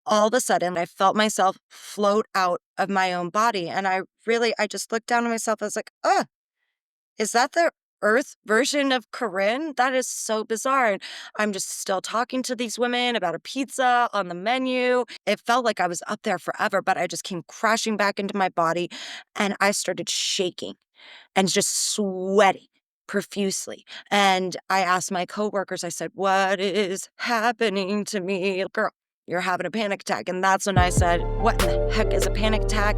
all of a sudden, I felt myself float out of my own body, and I just looked down at myself, I was like, "Ugh, is that the Earth version of Corinne? That is so bizarre." And I'm just still talking to these women about a pizza on the menu. It felt like I was up there forever, but I just came crashing back into my body, and I started shaking and just sweating profusely. And I asked my coworkers, I said, "What is happening to me? Girl, you're having a panic attack." And that's when I said, "What in the heck is a panic attack?"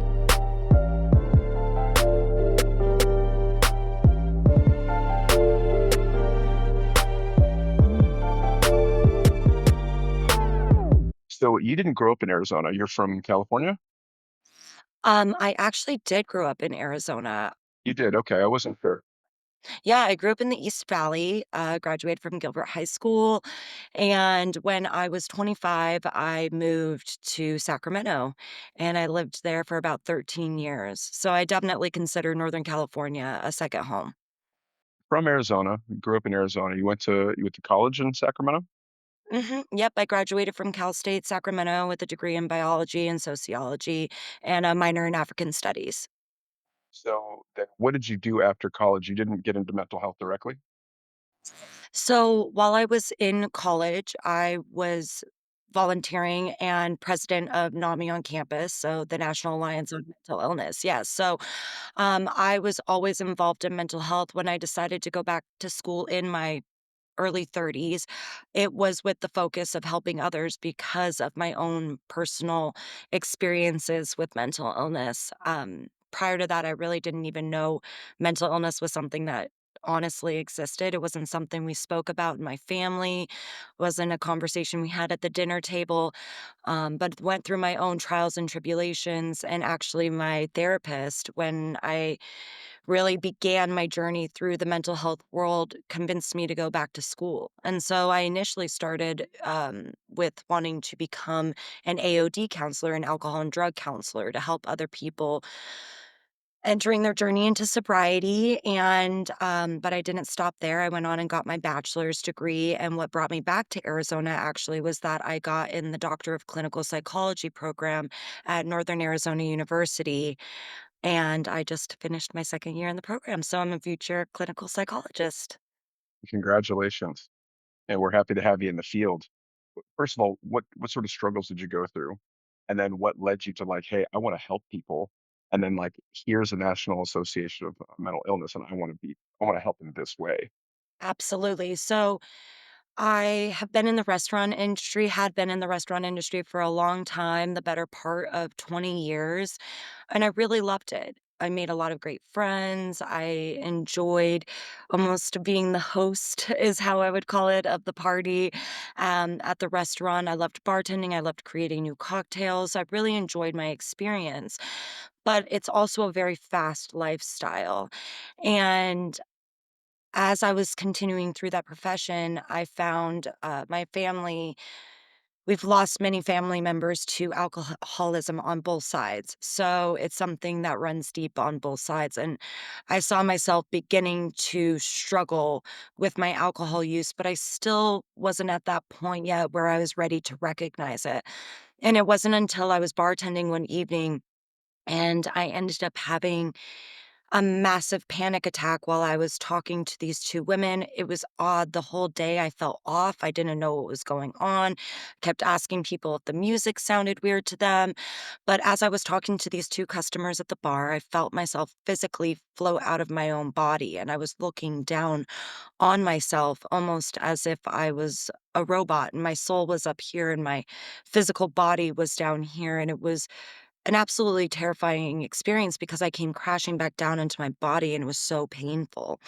So you didn't grow up in Arizona. You're from California? I actually did grow up in Arizona. You did. Okay. I wasn't sure. Yeah, I grew up in the East Valley, graduated from Gilbert High School. And when I was 25, I moved to Sacramento and I lived there for about 13 years. So I definitely consider Northern California a second home. From Arizona. You grew up in Arizona. You went to college in Sacramento? Yep, I graduated from Cal State Sacramento with a degree in biology and sociology and a minor in African studies. So then what did you do after college? You didn't get into mental health directly? So while I was in college, I was volunteering and president of NAMI on campus, so the National Alliance on Mental Illness. Yes. So I was always involved in mental health. When I decided to go back to school in my early 30s, it was with the focus of helping others because of my own personal experiences with mental illness. Prior to that, I really didn't even know mental illness was something that honestly existed. It wasn't something we spoke about in my family, wasn't a conversation we had at the dinner table, but went through my own trials and tribulations. And actually, my therapist, when I really began my journey through the mental health world convinced me to go back to school. And so I initially started with wanting to become an AOD counselor, an alcohol and drug counselor, to help other people entering their journey into sobriety. And, but I didn't stop there. I went on and got my bachelor's degree. And what brought me back to Arizona actually was that I got in the Doctor of Clinical Psychology program at Northern Arizona University, and I just finished my 2nd year in the program, so I'm a future clinical psychologist. Congratulations. And we're happy to have you in the field. First of all, what sort of struggles did you go through? And then what led you to like, hey, I want to help people. And then like, here's the National Association of Mental Illness, and I want to help in this way. Absolutely. So I have been in the restaurant industry, had been in the restaurant industry for a long time, the better part of 20 years, and I really loved it. I made a lot of great friends. I enjoyed almost being the host, is how I would call it, of the party at the restaurant. I loved bartending. I loved creating new cocktails. I really enjoyed my experience, but it's also a very fast lifestyle. And as I was continuing through that profession, I found my family, we've lost many family members to alcoholism on both sides. So it's something that runs deep on both sides. And I saw myself beginning to struggle with my alcohol use, but I still wasn't at that point yet where I was ready to recognize it. And it wasn't until I was bartending one evening and I ended up having a massive panic attack while I was talking to these 2 women. It was odd the whole day. I felt off. I didn't know what was going on. Kept asking people if the music sounded weird to them. But as I was talking to these 2 customers at the bar, I felt myself physically float out of my own body, and I was looking down on myself almost as if I was a robot and my soul was up here and my physical body was down here, and it was an absolutely terrifying experience because I came crashing back down into my body and it was so painful.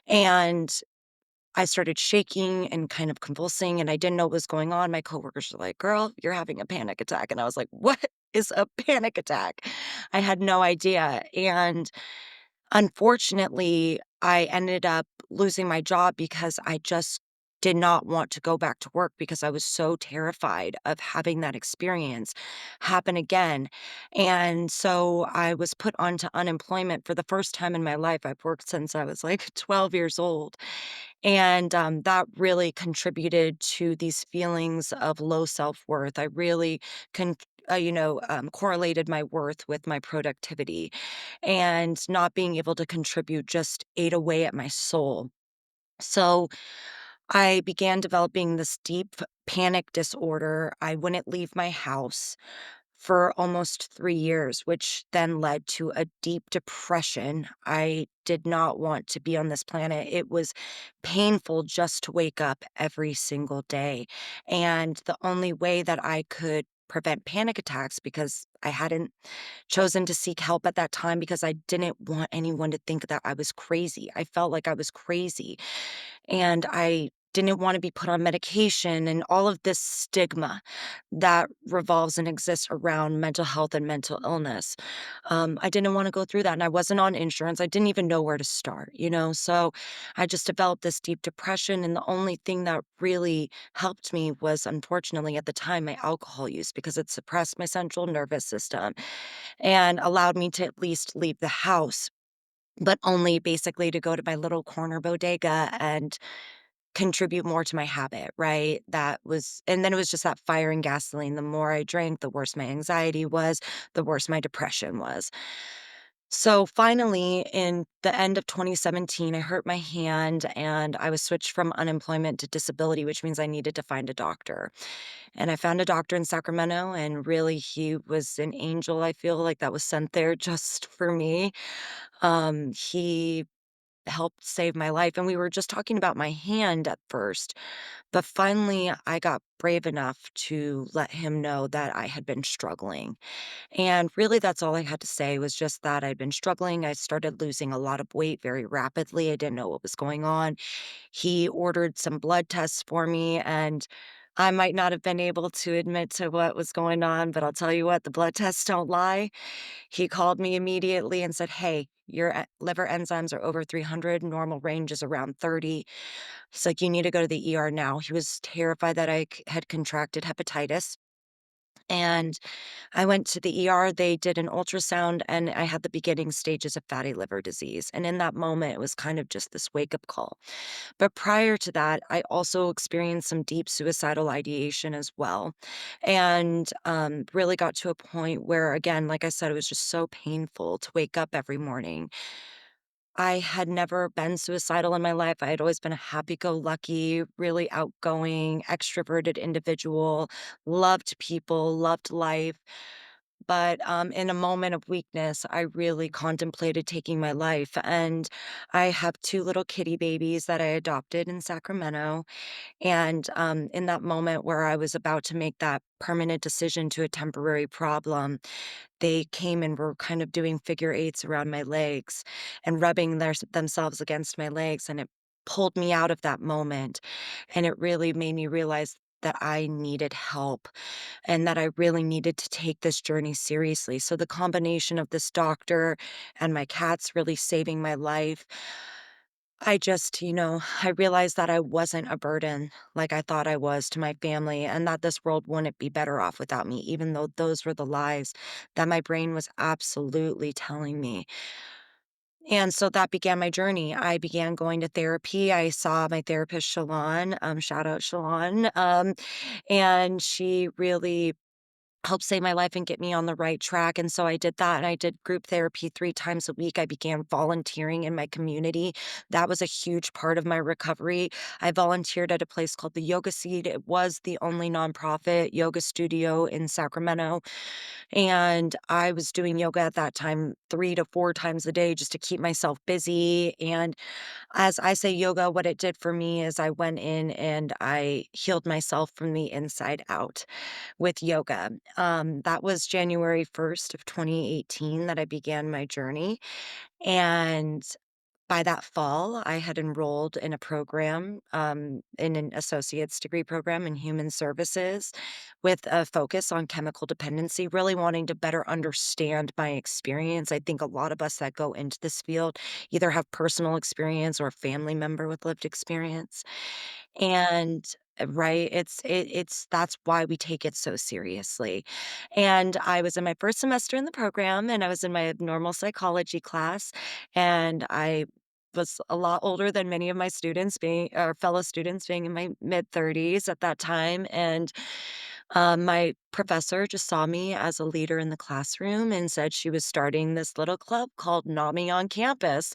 And I started shaking and kind of convulsing and I didn't know what was going on. My coworkers were like, "Girl, you're having a panic attack." And I was like, "What is a panic attack?" I had no idea. And unfortunately, I ended up losing my job because I just did not want to go back to work because I was so terrified of having that experience happen again. And so I was put onto unemployment for the first time in my life. I've worked since I was like 12 years old. And that really contributed to these feelings of low self worth. I really con- correlated my worth with my productivity, and not being able to contribute just ate away at my soul. So I began developing this deep panic disorder. I wouldn't leave my house for almost 3 years, which then led to a deep depression. I did not want to be on this planet. It was painful just to wake up every single day. And the only way that I could prevent panic attacks, because I hadn't chosen to seek help at that time because I didn't want anyone to think that I was crazy. I felt like I was crazy, and I didn't want to be put on medication and all of this stigma that revolves and exists around mental health and mental illness. I didn't want to go through that. And I wasn't on insurance. I didn't even know where to start, you know? So I just developed this deep depression. And the only thing that really helped me was, unfortunately, at the time, my alcohol use, because it suppressed my central nervous system and allowed me to at least leave the house, but only basically to go to my little corner bodega and contribute more to my habit, right? That was, and then it was just that fire and gasoline. The more I drank, the worse my anxiety was, the worse my depression was. So finally, in the end of 2017, I hurt my hand and I was switched from unemployment to disability, which means I needed to find a doctor. And I found a doctor in Sacramento, and really, he was an angel. I feel like that was sent there just for me. He helped save my life. And we were just talking about my hand at first, but finally I got brave enough to let him know that I had been struggling. And really, that's all I had to say, was just that I'd been struggling. I started losing a lot of weight very rapidly. I didn't know what was going on. He ordered some blood tests for me, and I might not have been able to admit to what was going on, but I'll tell you what, the blood tests don't lie. He called me immediately and said, "Hey, your liver enzymes are over 300. Normal range is around 30." He's like, "You need to go to the ER now." He was terrified that I had contracted hepatitis. And I went to the ER. They did an ultrasound, and I had the beginning stages of fatty liver disease. And in that moment, it was kind of just this wake up call. But prior to that, I also experienced some deep suicidal ideation as well. And really got to a point where, again, like I said, it was just so painful to wake up every morning. I had never been suicidal in my life. I had always been a happy go lucky, really outgoing, extroverted individual, loved people, loved life. But in a moment of weakness, I really contemplated taking my life. And I have two little kitty babies that I adopted in Sacramento. And in that moment where I was about to make that permanent decision to a temporary problem, they came and were kind of doing figure eights around my legs and rubbing themselves against my legs. And it pulled me out of that moment. And it really made me realize that I needed help and that I really needed to take this journey seriously. So the combination of this doctor and my cats really saving my life, I realized that I wasn't a burden like I thought I was to my family, and that this world wouldn't be better off without me, even though those were the lies that my brain was absolutely telling me. And so that began my journey. I began going to therapy. I saw my therapist, Shalon, shout out Shalon. And she really help save my life and get me on the right track. And so I did that, and I did group therapy 3 times a week. I began volunteering in my community. That was a huge part of my recovery. I volunteered at a place called the Yoga Seed. It was the only nonprofit yoga studio in Sacramento. And I was doing yoga at that time 3 to 4 times a day just to keep myself busy. And as I say yoga, what it did for me is I went in and I healed myself from the inside out with yoga. That was January 1st of 2018 that I began my journey. And By that fall, I had enrolled in a program, in an associate's degree program in human services with a focus on chemical dependency, really wanting to better understand my experience. I think a lot of us that go into this field either have personal experience or a family member with lived experience. And right, it's that's why we take it so seriously. And I was in my first semester in the program and I was in my normal psychology class and I was a lot older than many of my students being or fellow students being in my mid 30s at that time and my professor just saw me as a leader in the classroom and said she was starting this little club called NAMI on campus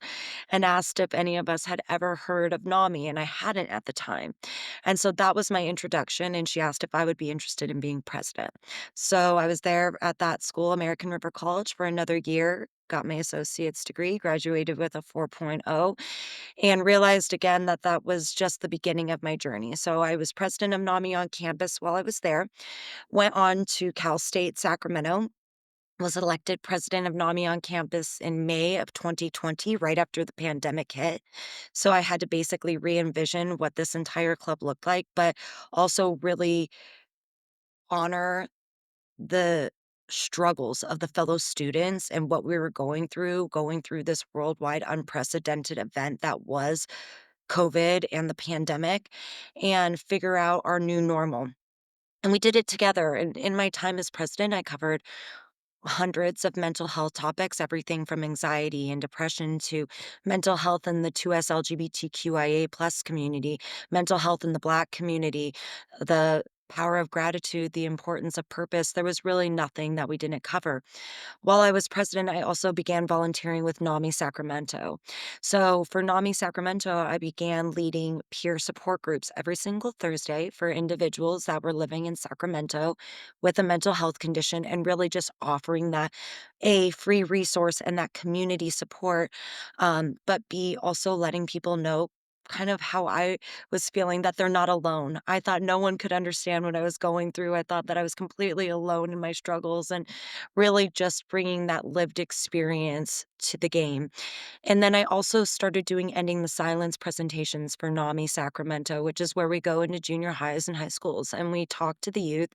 and asked if any of us had ever heard of NAMI, and I hadn't at the time. And so that was my introduction, and she asked if I would be interested in being president. So I was there at that school, American River College, for another year. Got my associate's degree, graduated with a 4.0, and realized again that that was just the beginning of my journey. So I was president of NAMI on campus while I was there. Went on to Cal State Sacramento, was elected president of NAMI on campus in May of 2020, right after the pandemic hit. So I had to basically re-envision what this entire club looked like, but also really honor the struggles of the fellow students and what we were going through this worldwide unprecedented event that was COVID and the pandemic, and figure out our new normal. And we did it together. And in my time as president, I covered hundreds of mental health topics, everything from anxiety and depression to mental health in the 2S LGBTQIA plus community, mental health in the Black community, the power of gratitude, the importance of purpose. There was really nothing that we didn't cover. While I was president, I also began volunteering with NAMI Sacramento. So for NAMI Sacramento, I began leading peer support groups every single Thursday for individuals that were living in Sacramento with a mental health condition and really just offering that a free resource and that community support, but B, also letting people know kind of how I was feeling that they're not alone. I thought no one could understand what I was going through. I thought that I was completely alone in my struggles and really just bringing that lived experience to the game. And then I also started doing Ending the Silence presentations for NAMI Sacramento, which is where we go into junior highs and high schools and we talk to the youth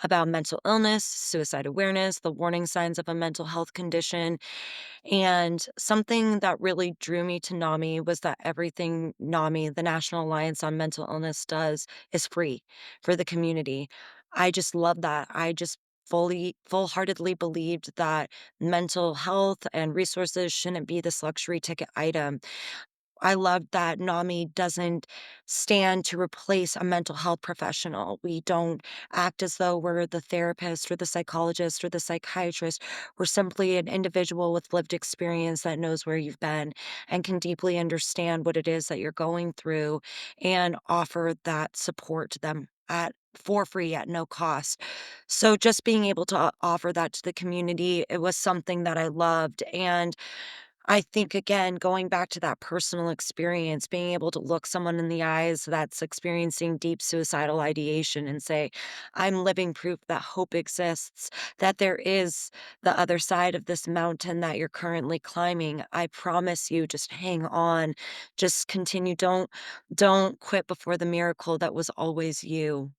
about mental illness, suicide awareness, the warning signs of a mental health condition, and something that really drew me to NAMI was that everything NAMI, the National Alliance on Mental Illness, does is free for the community. I just love that. I just full heartedly believed that mental health and resources shouldn't be this luxury ticket item. I love that NAMI doesn't stand to replace a mental health professional. We don't act as though we're the therapist or the psychologist or the psychiatrist. We're simply an individual with lived experience that knows where you've been and can deeply understand what it is that you're going through and offer that support to them at for free at no cost. So just being able to offer that to the community, it was something that I loved. And I think, again, going back to that personal experience, being able to look someone in the eyes that's experiencing deep suicidal ideation and say, I'm living proof that hope exists, that there is the other side of this mountain that you're currently climbing. I promise you, just hang on. Just continue. Don't quit before the miracle that was always you.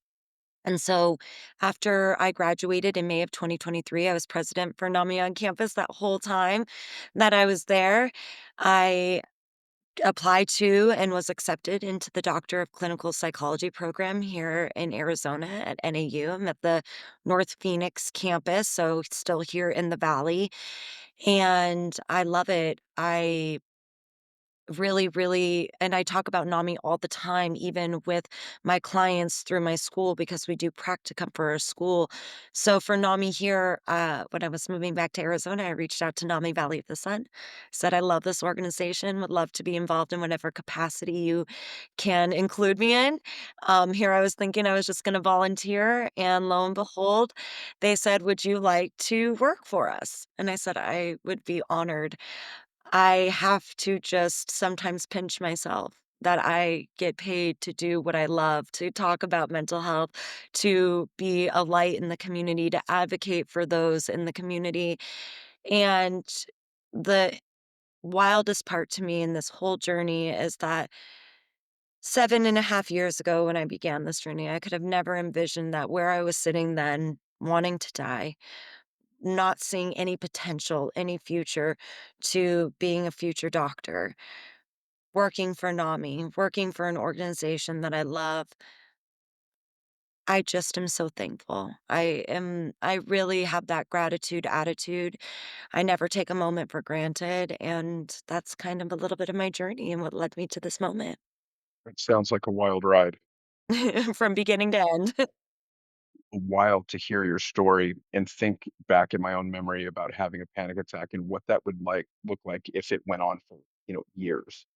And so after I graduated in May of 2023, I was president for NAMI on campus that whole time that I was there. I applied to and was accepted into the Doctor of Clinical Psychology program here in Arizona at NAU. I'm at the North Phoenix campus, so still here in the Valley. And I love it. I really, really and I talk about NAMI all the time, even with my clients through my school because we do practicum for our school. So for NAMI here, when I was moving back to Arizona, I reached out to NAMI Valley of the Sun, said, I love this organization, would love to be involved in whatever capacity you can include me in. Here I was thinking I was just going to volunteer, and lo and behold, they said, would you like to work for us? And I said, I would be honored. I have to just sometimes pinch myself that I get paid to do what I love, to talk about mental health, to be a light in the community, to advocate for those in the community. And the wildest part to me in this whole journey is that 7.5 years ago when I began this journey, I could have never envisioned that where I was sitting then, wanting to die, not seeing any potential, any future to being a future doctor, working for NAMI, working for an organization that I love. I just am so thankful. I really have that gratitude attitude. I never take a moment for granted, and that's kind of a little bit of my journey and what led me to this moment It sounds like a wild ride. from beginning to end. Wild to hear your story and think back in my own memory about having a panic attack and what that would look like if it went on for, years.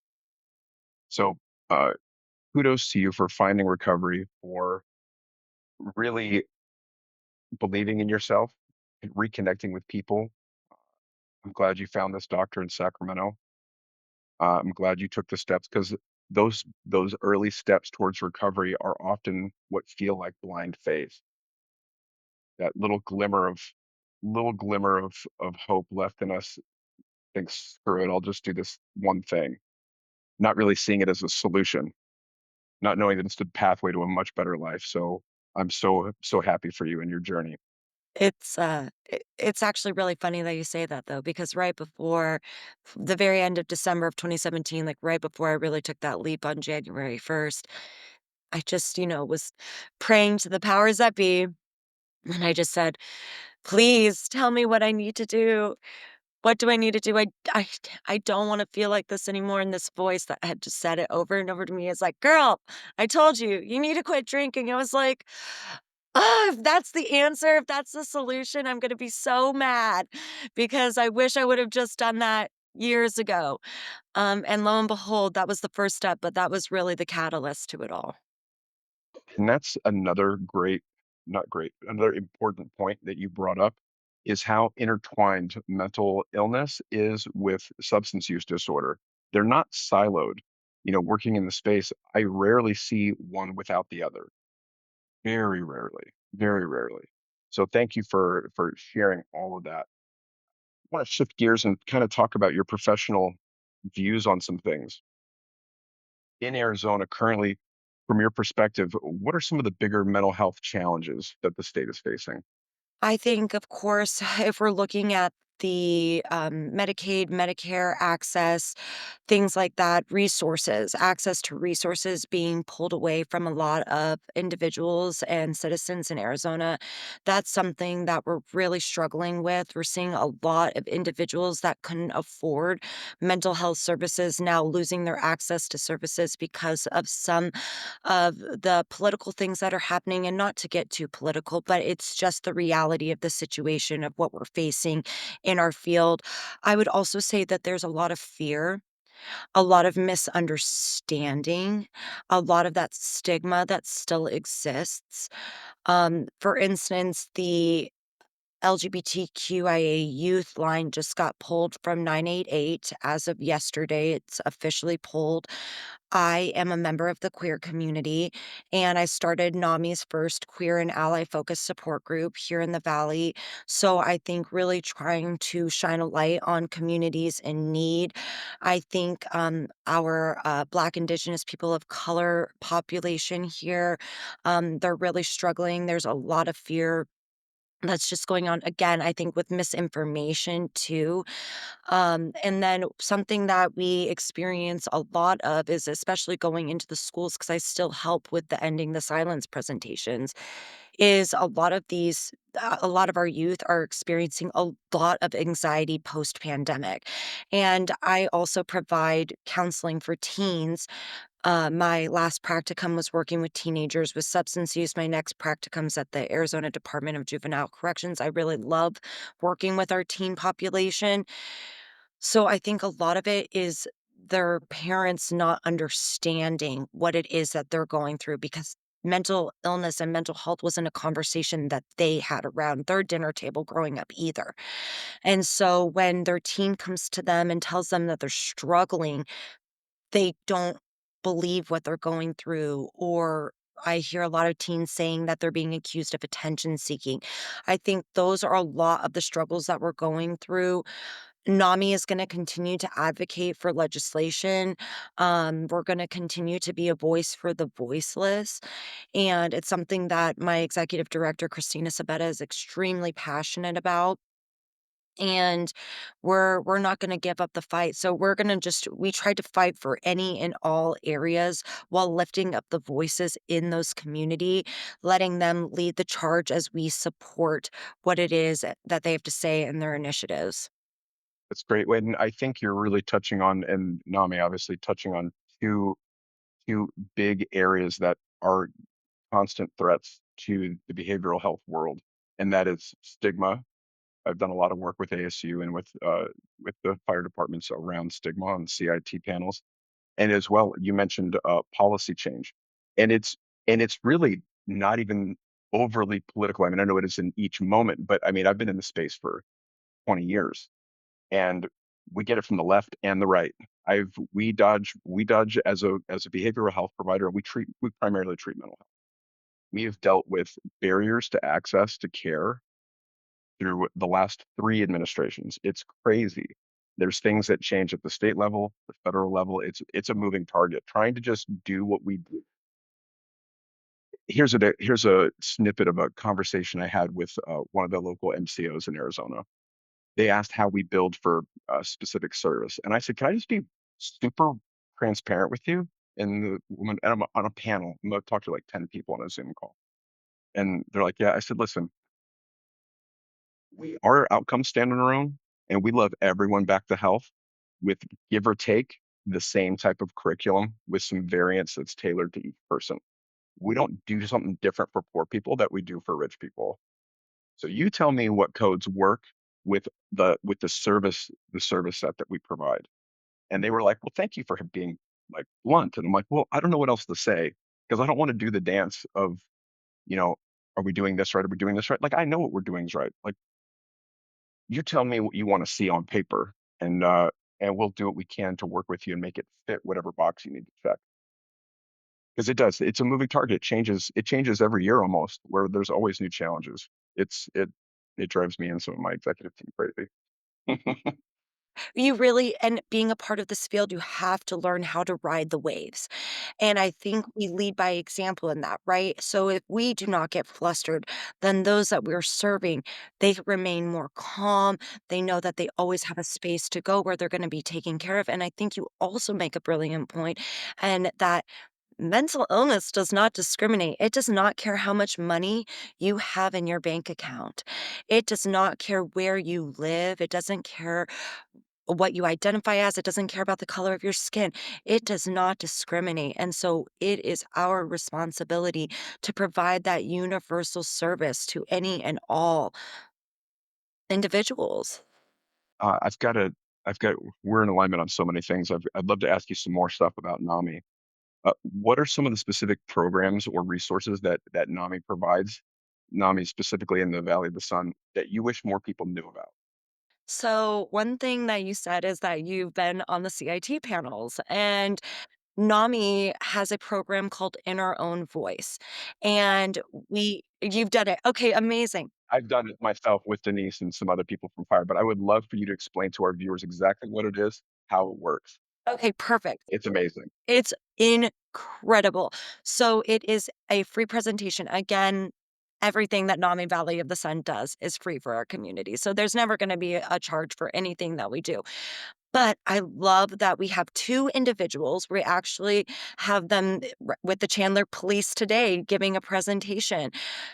So, uh, kudos to you for finding recovery, for really believing in yourself and reconnecting with people. I'm glad you found this doctor in Sacramento. I'm glad you took the steps because those early steps towards recovery are often what feel like blind faith. That little glimmer of hope left in us thinks, screw it, I'll just do this one thing, not really seeing it as a solution, not knowing that it's the pathway to a much better life. So I'm so happy for you and your journey. It's actually really funny that you say that though, because right before the very end of December of 2017, like right before I really took that leap on January 1st, I just, was praying to the powers that be. And I just said, please tell me what I need to do. What do I need to do? I don't want to feel like this anymore. And this voice that had just said it over and over to me is like, girl, I told you, you need to quit drinking. I was like, if that's the answer, if that's the solution, I'm going to be so mad because I wish I would have just done that years ago. And lo and behold, that was the first step, but that was really the catalyst to it all. And that's another great, not great, another important point that you brought up is how intertwined mental illness is with substance use disorder. They're not siloed. Working in the space, I rarely see one without the other. Very rarely, very rarely. So thank you for sharing all of that. I want to shift gears and kind of talk about your professional views on some things. In Arizona currently, from your perspective, what are some of the bigger mental health challenges that the state is facing? I think, of course, if we're looking at the Medicaid, Medicare access, things like that, resources, access to resources being pulled away from a lot of individuals and citizens in Arizona, that's something that we're really struggling with. We're seeing a lot of individuals that couldn't afford mental health services now losing their access to services because of some of the political things that are happening, and not to get too political, but it's just the reality of the situation of what we're facing in our field. I would also say that there's a lot of fear, a lot of misunderstanding, a lot of that stigma that still exists. For instance, the LGBTQIA youth line just got pulled from 988 as of yesterday. It's officially pulled. I am a member of the queer community, and I started NAMI's first queer and ally focused support group here in the Valley. So I think really trying to shine a light on communities in need. I think our Black, Indigenous, people of color population here, they're really struggling. There's a lot of fear that's just going on again, I think with misinformation too. And then something that we experience a lot of is especially going into the schools, because I still help with the Ending the Silence presentations, is a lot of our youth are experiencing a lot of anxiety post pandemic. And I also provide counseling for teens. My last practicum was working with teenagers with substance use. My next practicum's at the Arizona Department of Juvenile Corrections. I really love working with our teen population. So I think a lot of it is their parents not understanding what it is that they're going through, because mental illness and mental health wasn't a conversation that they had around their dinner table growing up either. And so when their teen comes to them and tells them that they're struggling, they don't believe what they're going through. Or I hear a lot of teens saying that they're being accused of attention seeking. I think those are a lot of the struggles that we're going through. NAMI is going to continue to advocate for legislation. We're going to continue to be a voice for the voiceless. And it's something that my executive director, Christina Sabetta, is extremely passionate about. And we're not going to give up the fight. So we're going to just we try to fight for any and all areas while lifting up the voices in those community, letting them lead the charge as we support what it is that they have to say in their initiatives. That's great. And I think you're really touching on, and NAMI obviously touching on two big areas that are constant threats to the behavioral health world, and that is stigma. I've done a lot of work with ASU and with the fire departments around stigma on CIT panels, and as well, you mentioned policy change, and it's really not even overly political. I mean, I know it is in each moment, but I mean, I've been in the space for 20 years, and we get it from the left and the right. I've we dodge as a behavioral health provider. We primarily treat mental health. We have dealt with barriers to access to care through the last 3 administrations. It's crazy. There's things that change at the state level, the federal level. It's a moving target. Trying to just do what we do. Here's a snippet of a conversation I had with one of the local MCOs in Arizona. They asked how we build for a specific service, and I said, "Can I just be super transparent with you?" And the woman, and I'm on a panel. I'm gonna talk to like 10 people on a Zoom call, and they're like, "Yeah." I said, "Listen, our outcomes stand on our own, and we love everyone back to health with give or take the same type of curriculum with some variance that's tailored to each person. We don't do something different for poor people that we do for rich people. So you tell me what codes work with the service set that we provide." And they were like, "Well, thank you for being like blunt." And I'm like, "Well, I don't know what else to say because I don't want to do the dance of, you know, are we doing this right? Are we doing this right? Like I know what we're doing is right. Like you tell me what you want to see on paper, and we'll do what we can to work with you and make it fit whatever box you need to check. Because it does. It's a moving target. It changes every year almost, where there's always new challenges. It drives me and some of my executive team crazy. You really and being a part of this field, you have to learn how to ride the waves. And I think we lead by example in that, right? So if we do not get flustered, then those that we're serving, they remain more calm. They know that they always have a space to go where they're going to be taken care of. And I think you also make a brilliant point, and that mental illness does not discriminate. It does not care how much money you have in your bank account. It does not care where you live. It doesn't care what you identify as. It doesn't care about the color of your skin. It does not discriminate. And so it is our responsibility to provide that universal service to any and all individuals. I've got to. I've got. We're in alignment on so many things. I'd love to ask you some more stuff about NAMI. What are some of the specific programs or resources that NAMI provides, NAMI specifically in the Valley of the Sun, that you wish more people knew about? So, one thing that you said is that you've been on the CIT panels, and NAMI has a program called In Our Own Voice. And you've done it. Okay, amazing. I've done it myself with Denise and some other people from Fire, but I would love for you to explain to our viewers exactly what it is, how it works. Okay, perfect. It's amazing. It's incredible. So it is a free presentation. Again, everything that NAMI Valley of the Sun does is free for our community. So there's never going to be a charge for anything that we do. But I love that we have 2 individuals. We actually have them with the Chandler Police today giving a presentation.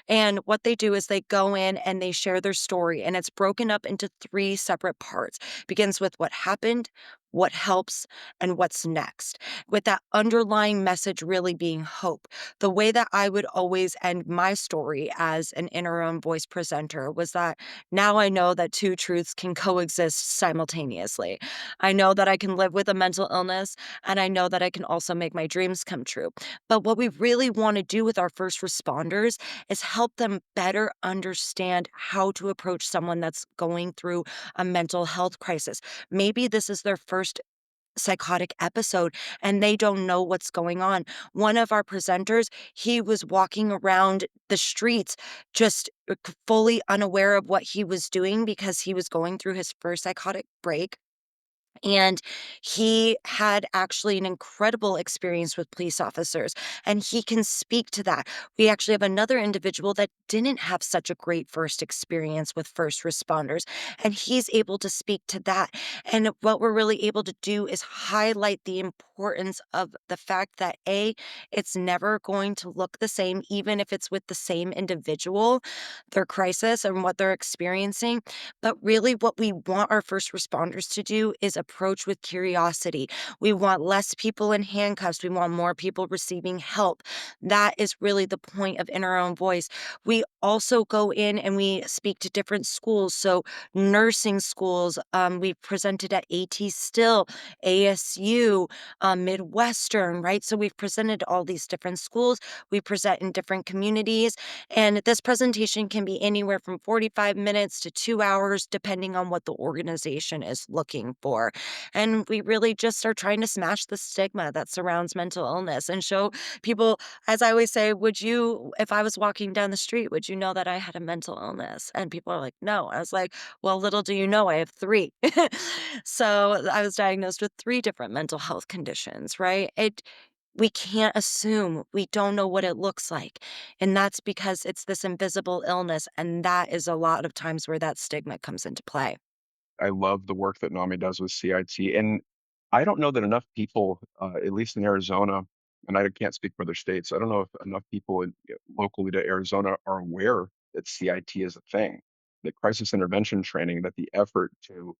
And what they do is they go in and they share their story, and it's broken up into 3 separate parts. Begins with what happened, what helps, and what's next. With that underlying message really being hope. The way that I would always end my story as an inner own voice presenter was that now I know that 2 truths can coexist simultaneously. I know that I can live with a mental illness, and I know that I can also make my dreams come true. But what we really want to do with our first responders is help them better understand how to approach someone that's going through a mental health crisis. Maybe this is their first psychotic episode and they don't know what's going on. One of our presenters, he was walking around the streets just fully unaware of what he was doing because he was going through his first psychotic break. And he had actually an incredible experience with police officers, and he can speak to that. We actually have another individual that didn't have such a great first experience with first responders, and he's able to speak to that. And what we're really able to do is highlight the importance of the fact that A, it's never going to look the same, even if it's with the same individual, their crisis and what they're experiencing. But really, what we want our first responders to do is approach with curiosity. We want less people in handcuffs. We want more people receiving help. That is really the point of In Our Own Voice. We also go in and we speak to different schools. So, nursing schools, we presented at AT Still, ASU, Midwestern, right? So, we've presented all these different schools. We present in different communities. And this presentation can be anywhere from 45 minutes to 2 hours, depending on what the organization is looking for. And we really just are trying to smash the stigma that surrounds mental illness and show people, as I always say, would you, if I was walking down the street, would you know that I had a mental illness? And people are like, no. I was like, well, little do you know, I have three. So I was diagnosed with three different mental health conditions, right? We can't assume. We don't know what it looks like. And that's because it's this invisible illness, and that is a lot of times where that stigma comes into play. I love the work that NAMI does with CIT, and I don't know that enough people, at least in Arizona, and I can't speak for other states. I don't know if enough people locally to Arizona are aware that CIT is a thing, that crisis intervention training, that the effort to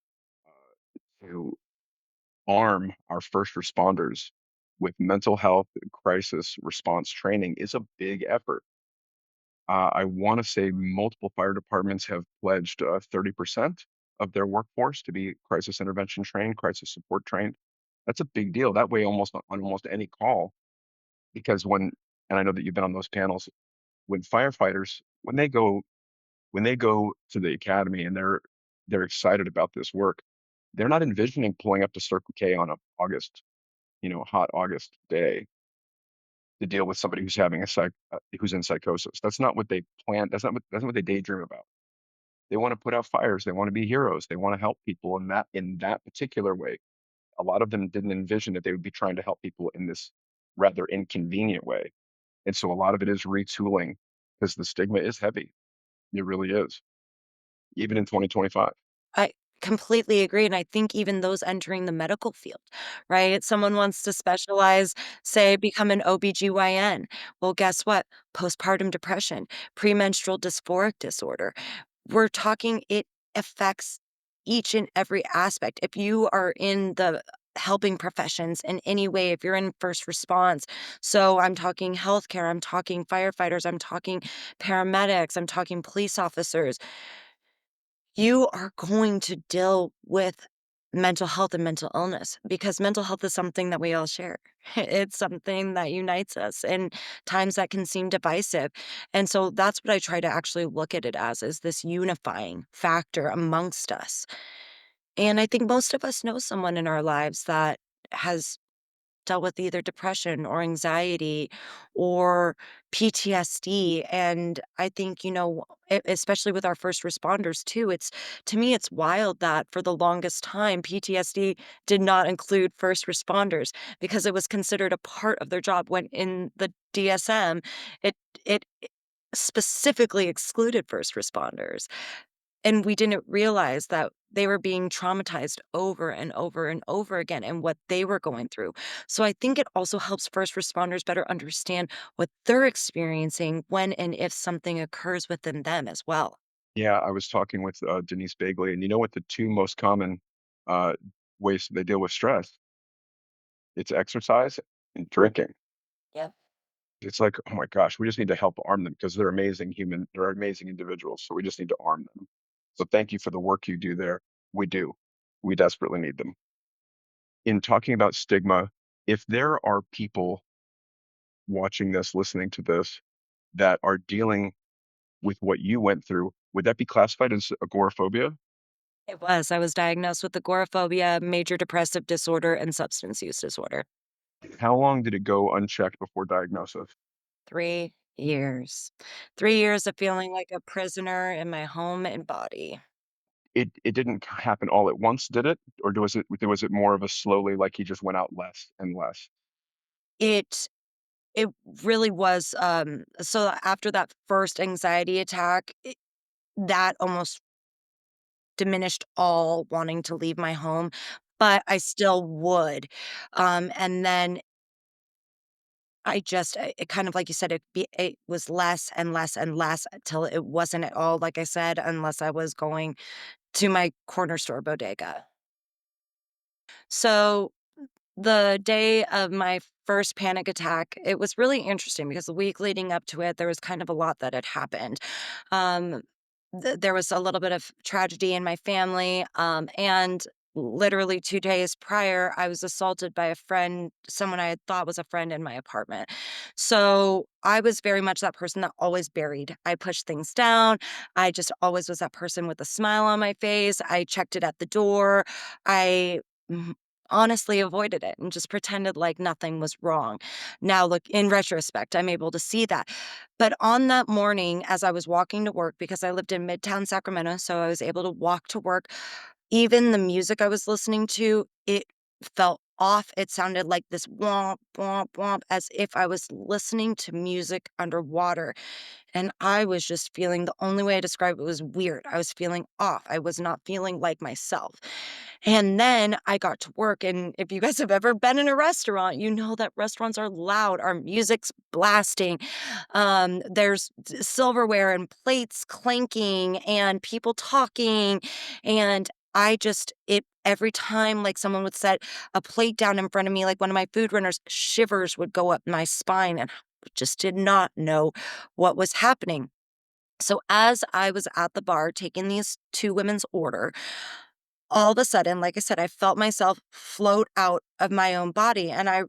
arm our first responders with mental health crisis response training is a big effort. I want to say multiple fire departments have pledged 30% of their workforce to be crisis intervention trained, crisis support trained. That's a big deal. That way, almost on almost any call, because and I know that you've been on those panels, when firefighters, when they go to the academy and they're excited about this work, they're not envisioning pulling up to Circle K on a hot August day to deal with somebody who's having who's in psychosis. That's not what they plan. That's not what they daydream about. They want to put out fires. They want to be heroes. They want to help people in that particular way. A lot of them didn't envision that they would be trying to help people in this rather inconvenient way. And so a lot of it is retooling because the stigma is heavy. It really is, even in 2025. I completely agree, and I think even those entering the medical field, right? Someone wants to specialize, say, become an OBGYN. Well, guess what? Postpartum depression, premenstrual dysphoric disorder. We're talking it affects each and every aspect. If you are in the helping professions in any way, if you're in first response, so I'm talking healthcare, I'm talking firefighters, I'm talking paramedics, I'm talking police officers, you are going to deal with mental health and mental illness because mental health is something that we all share. It's something that unites us in times that can seem divisive. And so that's what I try to actually look at it as is this unifying factor amongst us. And I think most of us know someone in our lives that has dealt with either depression or anxiety or PTSD. And I think, especially with our first responders too, to me, it's wild that for the longest time, PTSD did not include first responders because it was considered a part of their job when in the DSM, it specifically excluded first responders. And we didn't realize that they were being traumatized over and over and over again and what they were going through. So I think it also helps first responders better understand what they're experiencing when and if something occurs within them as well. Yeah, I was talking with Denise Bagley, and you know what the two most common uh, ways they deal with stress? It's exercise and drinking. Yep. It's like, oh my gosh, we just need to help arm them because they're amazing individuals. So we just need to arm them. So thank you for the work you do there. We do. We desperately need them. In talking about stigma, if there are people watching this, listening to this, that are dealing with what you went through, would that be classified as agoraphobia? It was. I was diagnosed with agoraphobia, major depressive disorder, and substance use disorder. How long did it go unchecked before diagnosis? 3 years. 3 years of feeling like a prisoner in my home and body. It didn't happen all at once, did it? Or was it more of a slowly, like, he just went out less and less? It it really was, so after that first anxiety attack, that almost diminished all wanting to leave my home, but I still would. And then it kind of like you said, it was less and less and less until it wasn't at all, like I said, unless I was going to my corner store bodega. So the day of my first panic attack, it was really interesting because the week leading up to it, there was kind of a lot that had happened. Um, there was a little bit of tragedy in my family, and literally 2 days prior, I was assaulted by a friend, someone I had thought was a friend in my apartment. So, I was very much that person that always buried. I pushed things down. I just always was that person with a smile on my face. I checked it at the door. I mm, honestly avoided it and just pretended like nothing was wrong. Now, look, in retrospect, I'm able to see that. But on that morning, as I was walking to work, because I lived in Midtown Sacramento, so I was able to walk to work, even the music I was listening to, it felt off. It sounded like this womp, womp, womp, as if I was listening to music underwater. And I was just feeling the only way I describe it was weird. I was feeling off. I was not feeling like myself. And then I got to work. And if you guys have ever been in a restaurant, you know that restaurants are loud. Our music's blasting. There's silverware and plates clanking and people talking. And I just, it, every time like someone would set a plate down in front of me, like one of my food runners, shivers would go up my spine. And I just did not know what was happening. So as I was at the bar taking these 2 women's order, all of a sudden, like I said, I felt myself float out of my own body, and I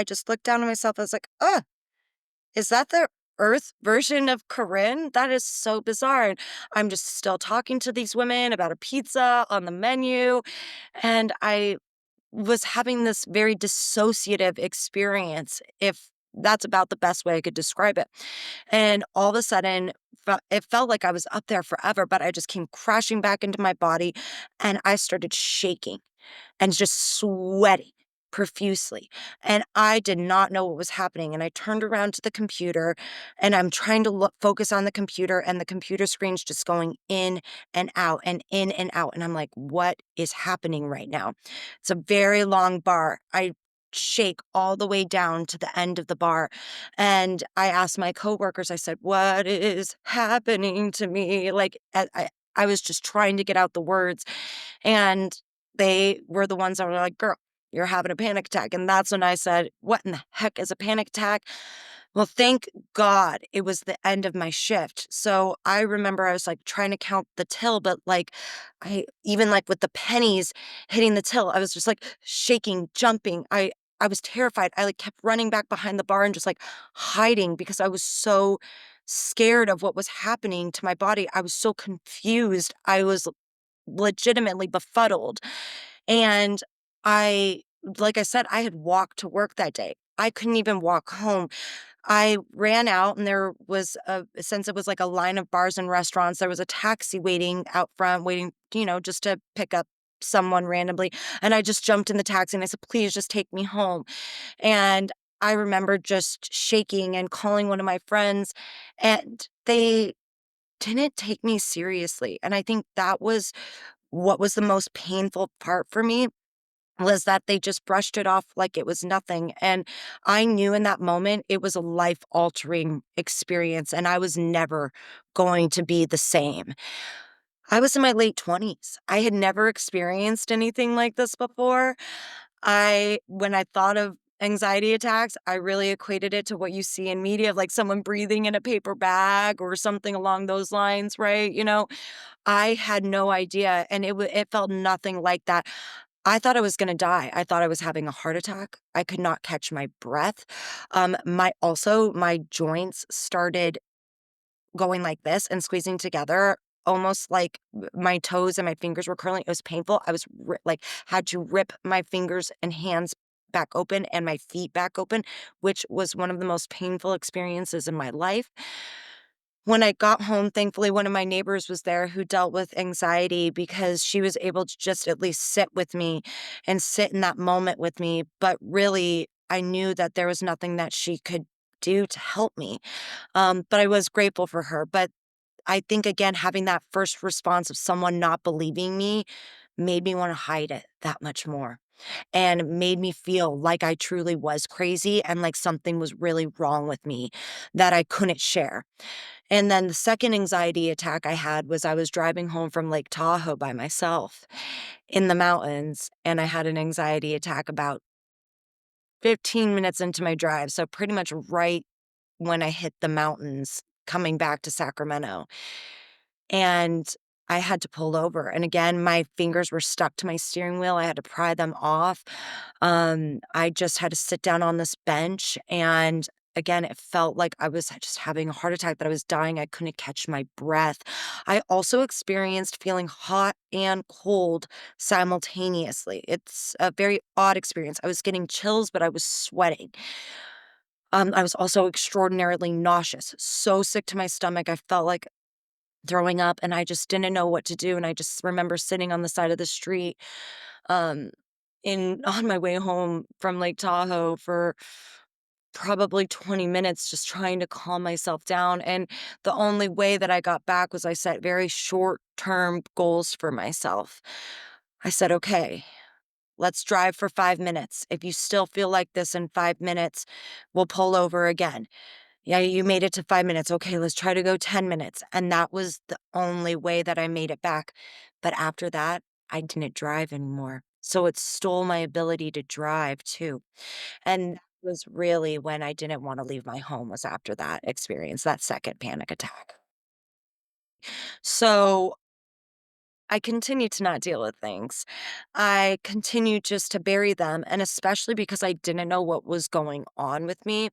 just looked down at myself, I was like, "Ugh, is that the Earth version of Corinne? That is so bizarre," and I'm just still talking to these women about a pizza on the menu, and I was having this very dissociative experience, if that's about the best way I could describe it. And all of a sudden, it felt like I was up there forever, but I just came crashing back into my body and I started shaking and just sweating profusely. And I did not know what was happening. And I turned around to the computer and I'm trying to focus on the computer, and the computer screen's just going in and out and in and out. And I'm like, what is happening right now? It's a very long bar. I shake all the way down to the end of the bar. And I asked my coworkers, I said, what is happening to me? Like, I was just trying to get out the words. And they were the ones that were like, "Girl, you're having a panic attack." And that's when I said, "What in the heck is a panic attack?" Well, thank God it was the end of my shift. So I remember I was like trying to count the till, but like I even like with the pennies hitting the till, I was just like shaking, jumping. I was terrified. I like kept running back behind the bar and just like hiding because I was so scared of what was happening to my body. I was so confused. I was legitimately befuddled. And I like I said, I had walked to work that day. I couldn't even walk home. I ran out and there was since it was like a line of bars and restaurants, there was a taxi waiting out front, waiting, just to pick up someone randomly. And I just jumped in the taxi and I said, please just take me home. And I remember just shaking and calling one of my friends, and they didn't take me seriously. And I think that was what was the most painful part for me, was that they just brushed it off like it was nothing, and I knew in that moment it was a life-altering experience, and I was never going to be the same. I was in my late 20s. I had never experienced anything like this before. When I thought of anxiety attacks, I really equated it to what you see in media of, like, someone breathing in a paper bag or something along those lines, right, I had no idea, and it felt nothing like that. I thought I was gonna die. I thought I was having a heart attack. I could not catch my breath. My joints started going like this and squeezing together. almost like my toes and my fingers were curling. It was painful. I was like, had to rip my fingers and hands back open and my feet back open, which was one of the most painful experiences in my life. When I got home, thankfully, one of my neighbors was there who dealt with anxiety because she was able to just at least sit with me and sit in that moment with me. But really, I knew that there was nothing that she could do to help me. But I was grateful for her. But I think, again, having that first response of someone not believing me made me want to hide it that much more and made me feel like I truly was crazy and like something was really wrong with me that I couldn't share. And then the second anxiety attack I had was I was driving home from Lake Tahoe by myself in the mountains, and I had an anxiety attack about 15 minutes into my drive. So, pretty much right when I hit the mountains coming back to Sacramento. And I had to pull over. And again, my fingers were stuck to my steering wheel. I had to pry them off. I just had to sit down on this bench. And again, it felt like I was just having a heart attack, that I was dying. I couldn't catch my breath. I also experienced feeling hot and cold simultaneously. It's a very odd experience. I was getting chills, but I was sweating. I was also extraordinarily nauseous, so sick to my stomach. I felt like throwing up, and I just didn't know what to do, and I just remember sitting on the side of the street, um, in on my way home from Lake Tahoe for probably 20 minutes just trying to calm myself down, and the only way that I got back was I set very short-term goals for myself. I said, "Okay, let's drive for 5 minutes. If you still feel like this in 5 minutes, we'll pull over again. Yeah, you made it to 5 minutes. Okay, let's try to go 10 minutes." And that was the only way that I made it back. But after that, I didn't drive anymore. So it stole my ability to drive too. And that was really when I didn't want to leave my home, was after that experience, that second panic attack. So I continued to not deal with things. I continued just to bury them. And especially because I didn't know what was going on with me,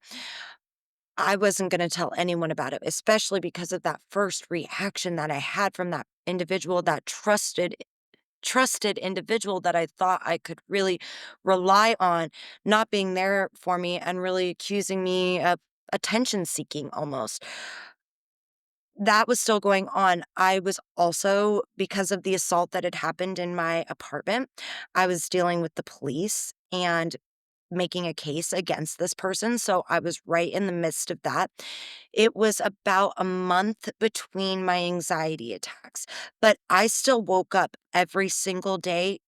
I wasn't gonna tell anyone about it, especially because of that first reaction that I had from that individual, that trusted individual that I thought I could really rely on, not being there for me and really accusing me of attention seeking almost. That was still going on. I was also, because of the assault that had happened in my apartment, I was dealing with the police and making a case against this person, so I was right in the midst of that. It was about a month between my anxiety attacks, but I still woke up every single day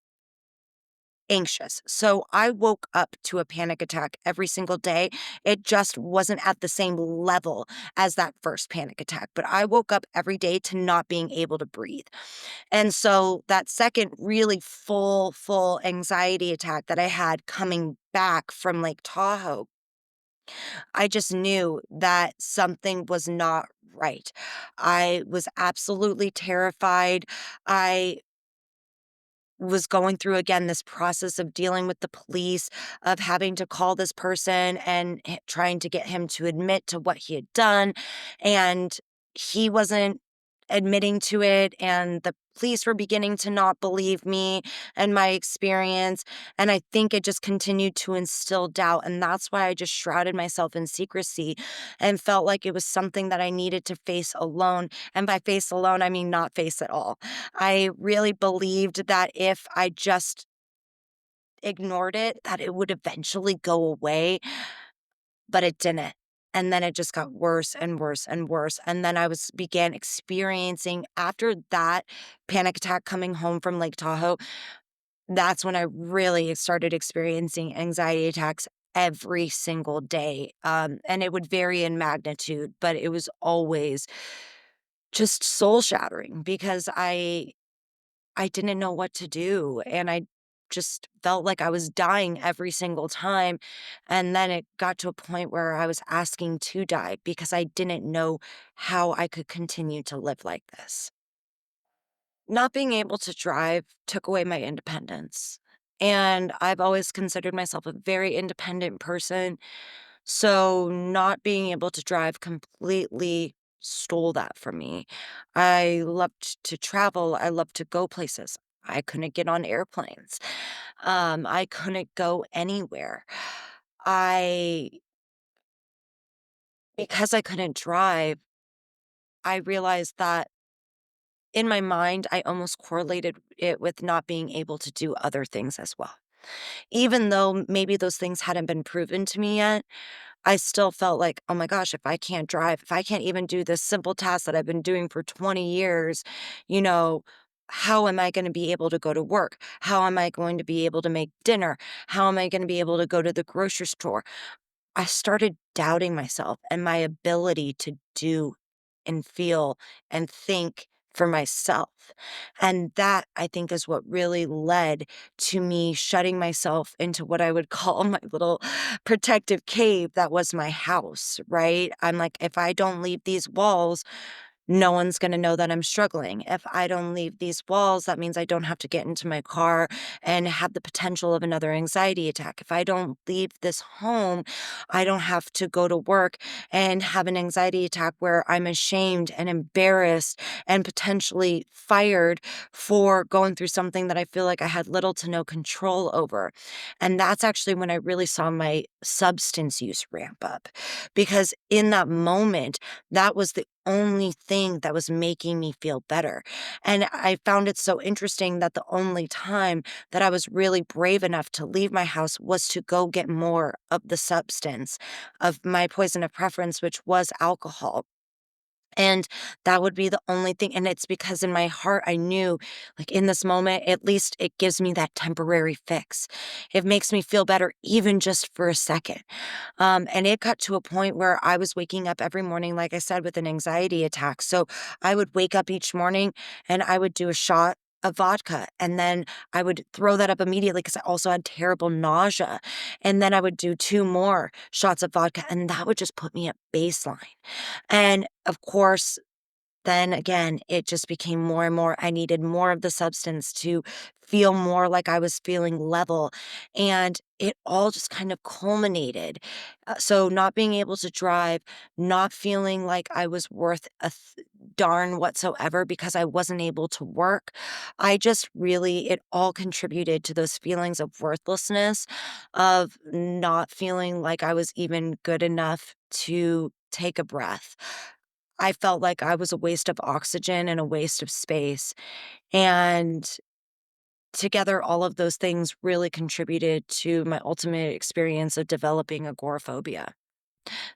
anxious. So I woke up to a panic attack every single day. It just wasn't at the same level as that first panic attack, but I woke up every day to not being able to breathe. And so that second really full anxiety attack that I had coming back from Lake Tahoe, I just knew that something was not right. I was absolutely terrified. I was going through again this process of dealing with the police, of having to call this person and trying to get him to admit to what he had done. And he wasn't admitting to it. And the police were beginning to not believe me and my experience. And I think it just continued to instill doubt. And that's why I just shrouded myself in secrecy and felt like it was something that I needed to face alone. And by face alone, I mean not face at all. I really believed that if I just ignored it, that it would eventually go away, but it didn't. And then it just got worse and worse and worse. And then I was began experiencing, after that panic attack coming home from Lake Tahoe, that's when I really started experiencing anxiety attacks every single day. And it would vary in magnitude, but it was always just soul shattering because I didn't know what to do, and I just felt like I was dying every single time, and then it got to a point where I was asking to die because I didn't know how I could continue to live like this. Not being able to drive took away my independence, and I've always considered myself a very independent person, so not being able to drive completely stole that from me. I loved to travel, I loved to go places. I couldn't get on airplanes. I couldn't go anywhere. I Because I couldn't drive, I realized that in my mind, I almost correlated it with not being able to do other things as well. Even though maybe those things hadn't been proven to me yet, I still felt like, "Oh my gosh, if I can't drive, if I can't even do this simple task that I've been doing for 20 years, you know, how am I gonna be able to go to work? How am I going to be able to make dinner? How am I gonna be able to go to the grocery store?" I started doubting myself and my ability to do and feel and think for myself. And that, I think, is what really led to me shutting myself into what I would call my little protective cave that was my house, right? I'm like, if I don't leave these walls, no one's gonna know that I'm struggling. If I don't leave these walls, that means I don't have to get into my car and have the potential of another anxiety attack. If I don't leave this home, I don't have to go to work and have an anxiety attack where I'm ashamed and embarrassed and potentially fired for going through something that I feel like I had little to no control over. And that's actually when I really saw my substance use ramp up, because in that moment, that was the only thing that was making me feel better. And I found it so interesting that the only time that I was really brave enough to leave my house was to go get more of the substance of my poison of preference, which was alcohol. And that would be the only thing. And it's because in my heart, I knew, like, in this moment, at least it gives me that temporary fix. It makes me feel better, even just for a second. And it got to a point where I was waking up every morning, like I said, with an anxiety attack. So I would wake up each morning and I would do a shot of vodka, and then I would throw that up immediately because I also had terrible nausea. And then I would do two more shots of vodka, and that would just put me at baseline. And of course, then again, it just became more and more. I needed more of the substance to feel more like I was feeling level. And it all just kind of culminated. So, not being able to drive, not feeling like I was worth darn whatsoever because I wasn't able to work. I just really, it all contributed to those feelings of worthlessness, of not feeling like I was even good enough to take a breath. I felt like I was a waste of oxygen and a waste of space. And together, all of those things really contributed to my ultimate experience of developing agoraphobia.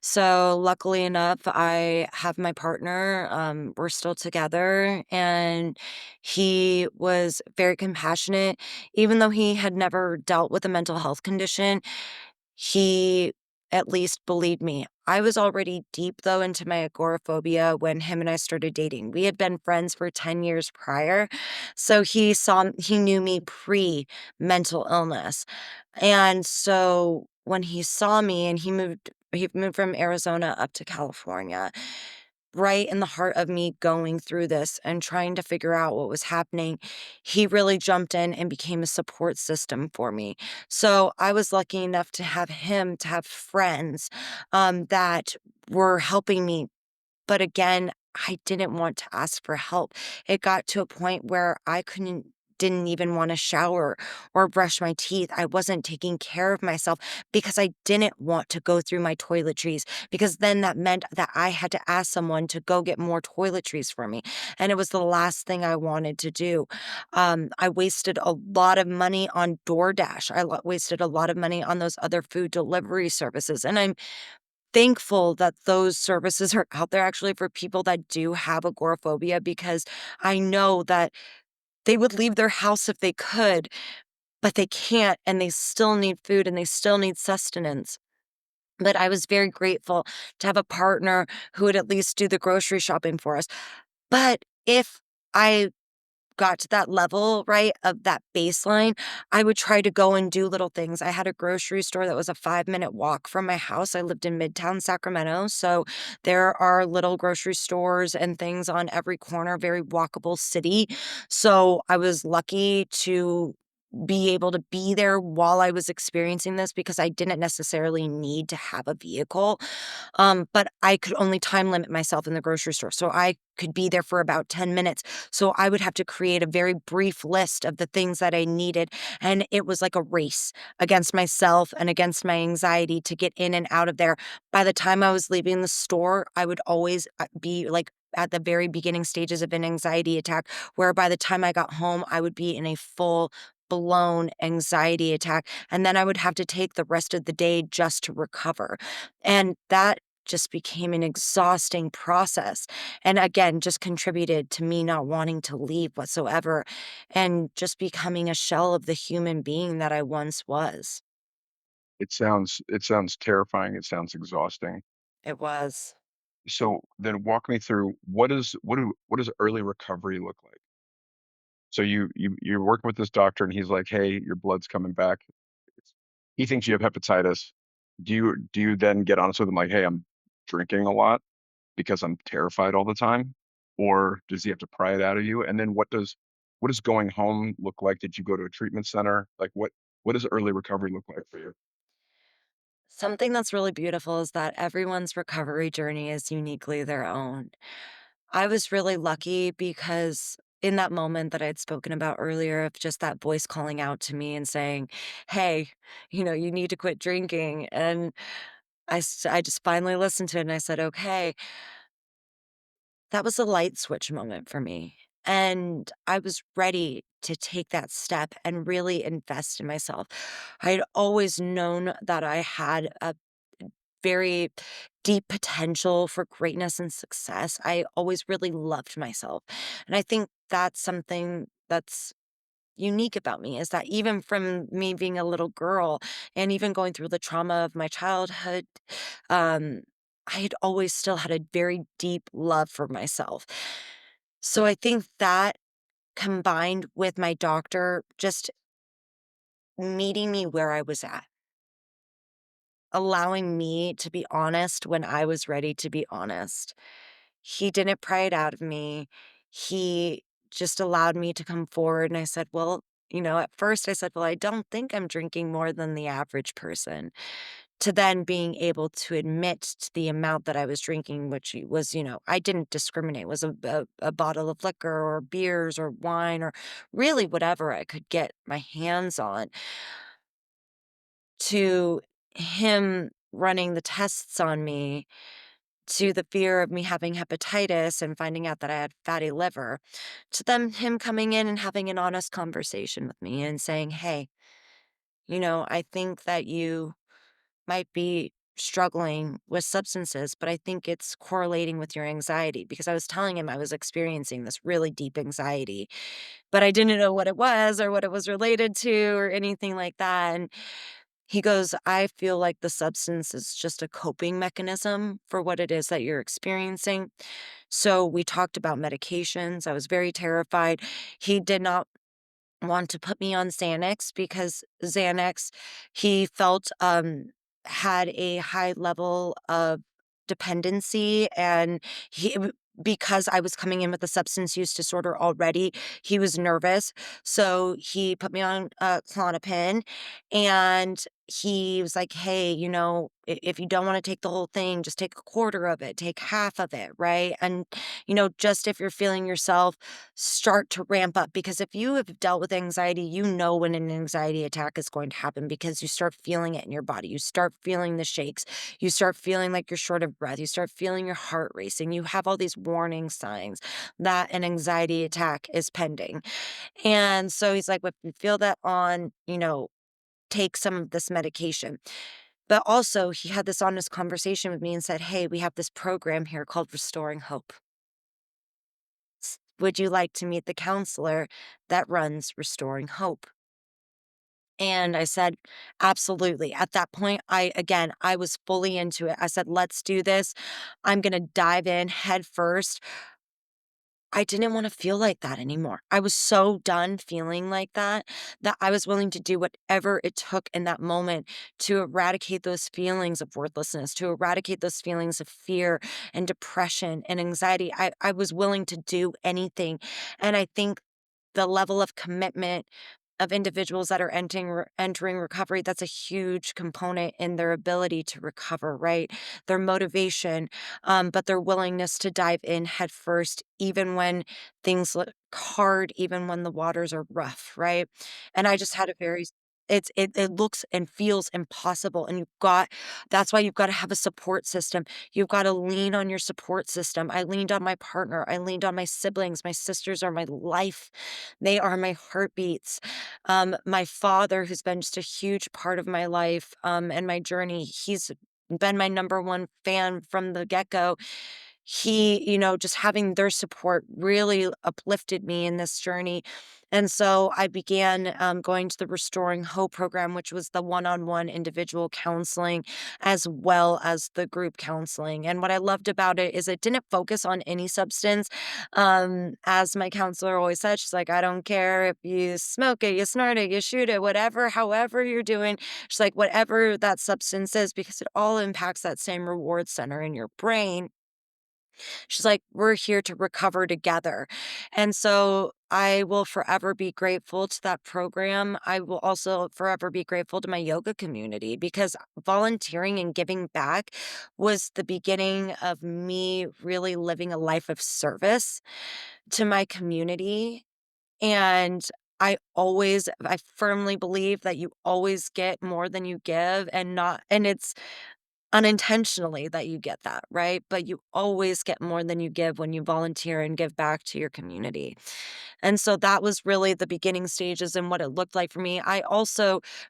So, luckily enough, I have my partner. We're still together, and he was very compassionate. Even though he had never dealt with a mental health condition, he at least believed me. I was already deep, though, into my agoraphobia when him and I started dating. We had been friends for 10 years prior, so he knew me pre-mental illness. And so when he saw me and he moved from Arizona up to California, right in the heart of me going through this and trying to figure out what was happening, he really jumped in and became a support system for me. So I was lucky enough to have him, to have friends that were helping me, but again, I didn't want to ask for help. It got to a point where I didn't even want to shower or brush my teeth. I wasn't taking care of myself because I didn't want to go through my toiletries, because then that meant that I had to ask someone to go get more toiletries for me. And it was the last thing I wanted to do. I wasted a lot of money on DoorDash. Wasted a lot of money on those other food delivery services. And I'm thankful that those services are out there actually for people that do have agoraphobia, because I know that they would leave their house if they could, but they can't, and they still need food and they still need sustenance. But I was very grateful to have a partner who would at least do the grocery shopping for us. But if I got to that level, right, of that baseline, I would try to go and do little things. I had a grocery store that was a 5-minute walk from my house. I lived in Midtown Sacramento, so there are little grocery stores and things on every corner, very walkable city. So I was lucky to be able to be there while I was experiencing this because I didn't necessarily need to have a vehicle. But I could only time limit myself in the grocery store. So I could be there for about 10 minutes. So I would have to create a very brief list of the things that I needed. And it was like a race against myself and against my anxiety to get in and out of there. By the time I was leaving the store, I would always be like, at the very beginning stages of an anxiety attack, where by the time I got home, I would be in a full blown anxiety attack. And then I would have to take the rest of the day just to recover. And that just became an exhausting process. And again, just contributed to me not wanting to leave whatsoever and just becoming a shell of the human being that I once was. It sounds terrifying, it sounds exhausting. It was. So, then walk me through what does early recovery look like? So you're working with this doctor and he's like, "Hey, your blood's coming back." He thinks you have hepatitis. Do you then get honest with him like, "Hey, I'm drinking a lot because I'm terrified all the time?" Or does he have to pry it out of you? And then what does going home look like? Did you go to a treatment center? Like, what does early recovery look like for you? Something that's really beautiful is that everyone's recovery journey is uniquely their own. I was really lucky because in that moment that I'd spoken about earlier of just that voice calling out to me and saying, "Hey, you need to quit drinking." And I just finally listened to it and I said, "Okay." That was a light switch moment for me. And I was ready to take that step and really invest in myself. I had always known that I had a very deep potential for greatness and success. I always really loved myself. And I think that's something that's unique about me is that even from me being a little girl and even going through the trauma of my childhood, um, I had always still had a very deep love for myself. So I think that combined with my doctor just meeting me where I was at, allowing me to be honest when I was ready to be honest. He didn't pry it out of me. He just allowed me to come forward. And I said, well, at first I said, well, I don't think I'm drinking more than the average person. To then being able to admit to the amount that I was drinking, which was, I didn't discriminate, was a bottle of liquor or beers or wine or really whatever I could get my hands on, to him running the tests on me, to the fear of me having hepatitis and finding out that I had fatty liver, to them him coming in and having an honest conversation with me and saying, "Hey, I think that you might be struggling with substances, but I think it's correlating with your anxiety," because I was telling him I was experiencing this really deep anxiety, but I didn't know what it was or what it was related to or anything like that. And he goes, "I feel like the substance is just a coping mechanism for what it is that you're experiencing." So we talked about medications. I was very terrified. He did not want to put me on Xanax because Xanax, he felt, had a high level of dependency, and because I was coming in with a substance use disorder already, he was nervous. So he put me on Klonopin, and he was like, "Hey, if you don't want to take the whole thing, just take a quarter of it, take half of it, right? And just if you're feeling yourself, start to ramp up, because if you have dealt with anxiety, you know when an anxiety attack is going to happen because you start feeling it in your body. You start feeling the shakes. You start feeling like you're short of breath. You start feeling your heart racing. You have all these warning signs that an anxiety attack is pending." And so he's like, "If you feel that on, take some of this medication." But also, he had this honest conversation with me and said, "Hey, we have this program here called Restoring Hope. Would you like to meet the counselor that runs Restoring Hope?" And I said, "Absolutely." At that point, I was fully into it. I said, "Let's do this. I'm going to dive in head first." I didn't want to feel like that anymore. I was so done feeling like that, that I was willing to do whatever it took in that moment to eradicate those feelings of worthlessness, to eradicate those feelings of fear and depression and anxiety. I was willing to do anything. And I think the level of commitment of individuals that are entering recovery, that's a huge component in their ability to recover, right? Their motivation, but their willingness to dive in headfirst, even when things look hard, even when the waters are rough, right? And I just had a very it looks and feels impossible, and that's why you've got to have a support system. You've got to lean on your support system. I leaned on my partner. I leaned on my siblings. My sisters are my life. They are my heartbeats. My father, who's been just a huge part of my life, and my journey, he's been my number one fan from the get-go. Just having their support really uplifted me in this journey. And so I began going to the Restoring Hope program, which was the one on one individual counseling as well as the group counseling. And what I loved about it is it didn't focus on any substance. As my counselor always said, she's like, I don't care if you smoke it, you snort it, you shoot it, whatever, however you're doing. She's like, whatever that substance is, because it all impacts that same reward center in your brain. She's like, "We're here to recover together." And so I will forever be grateful to that program. I will also forever be grateful to my yoga community because volunteering and giving back was the beginning of me really living a life of service to my community. And I firmly believe that you always get more than you give, and it's unintentionally that you get that, right? But you always get more than you give when you volunteer and give back to your community. And so that was really the beginning stages and what it looked like for me.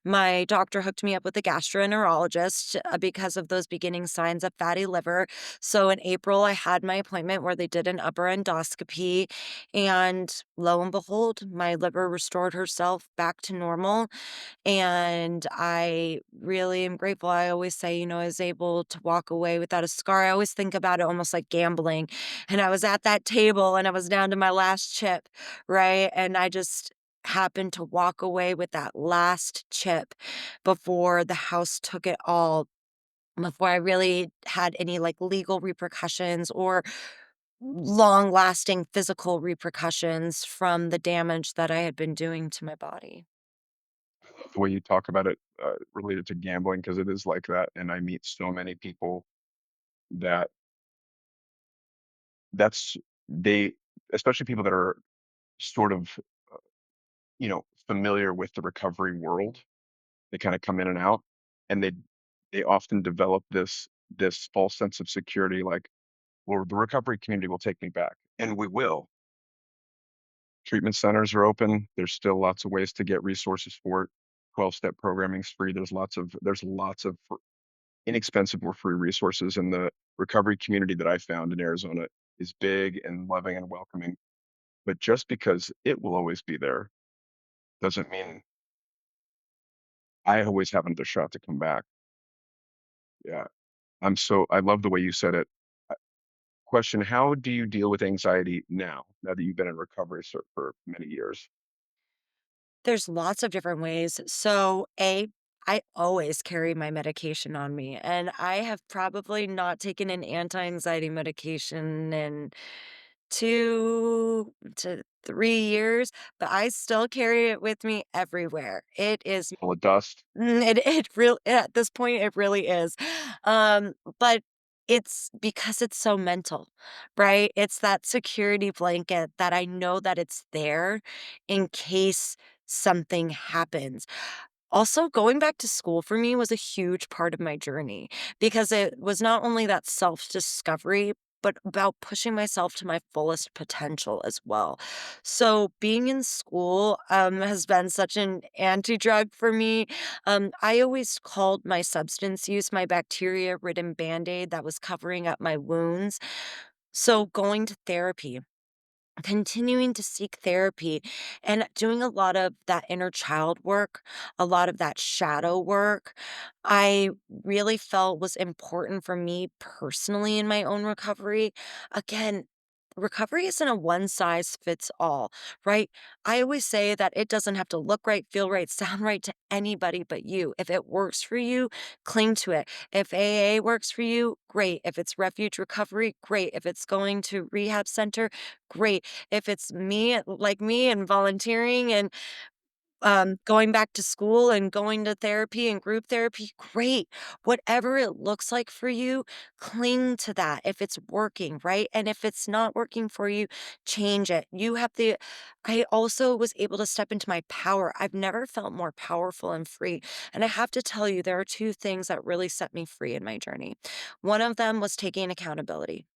My doctor hooked me up with a gastroenterologist because of those beginning signs of fatty liver. So in April, I had my appointment where they did an upper endoscopy. And lo and behold, my liver restored herself back to normal. And I really am grateful. I always say, I was able to walk away without a scar. I always think about it almost like gambling. And I was at that table and I was down to my last chip, right? And I just happened to walk away with that last chip before the house took it all, before I really had any like legal repercussions or long lasting physical repercussions from the damage that I had been doing to my body. The way you talk about it, related to gambling, because it is like that, and I meet so many people that that's they especially people that are sort of, familiar with the recovery world. They kinda come in and out, and they often develop this false sense of security, like, "Well, the recovery community will take me back," and we will. Treatment centers are open. There's still lots of ways to get resources for it. 12-step programming is free. There's lots of inexpensive or free resources, and the recovery community that I found in Arizona is big and loving and welcoming. But just because it will always be there doesn't mean I always have another shot to come back. Yeah. I love the way you said it. Uh, Question, how do you deal with anxiety now that you've been in recovery for many years? There's lots of different ways. I always carry my medication on me, and I have probably not taken an anti-anxiety medication in 2 to 3 years, but I still carry it with me everywhere. It is Full of dust? it real at this point, it really is. But it's because it's so mental, right? It's that security blanket that I know that it's there in case something happens. Also, going back to school for me was a huge part of my journey because it was not only that self discovery, but about pushing myself to my fullest potential as well. So, being in school has been such an anti drug for me. I always called my substance use my bacteria ridden band aid that was covering up my wounds. So, going to therapy, continuing to seek therapy and doing a lot of that inner child work, a lot of that shadow work, I really felt was important for me personally in my own recovery. Again, recovery isn't a one size fits all, right? I always say that it doesn't have to look right, feel right, sound right to anybody but you. If it works for you, cling to it. If AA works for you, great. If it's refuge recovery, great. If it's going to rehab center, great. If it's me, like me, and volunteering and Going back to school and going to therapy and group therapy, great. Whatever it looks like for you, cling to that if it's working, right? And if it's not working for you, change it. I also was able to step into my power. I've never felt more powerful and free. And I have to tell you, there are two things that really set me free in my journey. One of them was taking accountability.